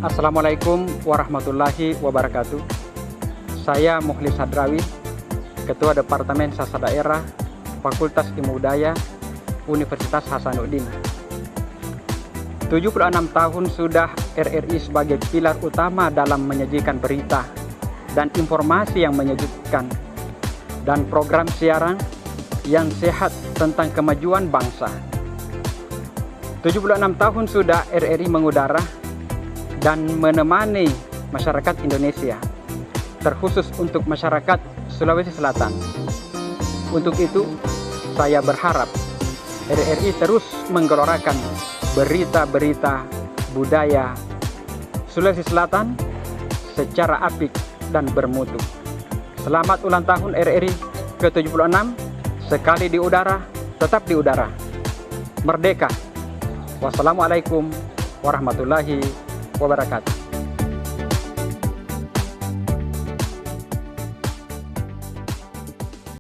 Assalamualaikum warahmatullahi wabarakatuh. Saya Mukhlis Hadrawi, Ketua Departemen Sastra Daerah, Fakultas Ilmu Budaya, Universitas Hasanuddin. 76 tahun sudah RRI sebagai pilar utama dalam menyajikan berita dan informasi yang menyejukkan, dan program siaran yang sehat tentang kemajuan bangsa. 76 tahun sudah RRI mengudara dan menemani masyarakat Indonesia, terkhusus untuk masyarakat Sulawesi Selatan. Untuk itu, saya berharap RRI terus menggelorakan berita-berita budaya Sulawesi Selatan secara apik dan bermutu. Selamat ulang tahun RRI ke-76, sekali di udara, tetap di udara. Merdeka! Wassalamualaikum warahmatullahi wabarakatuh.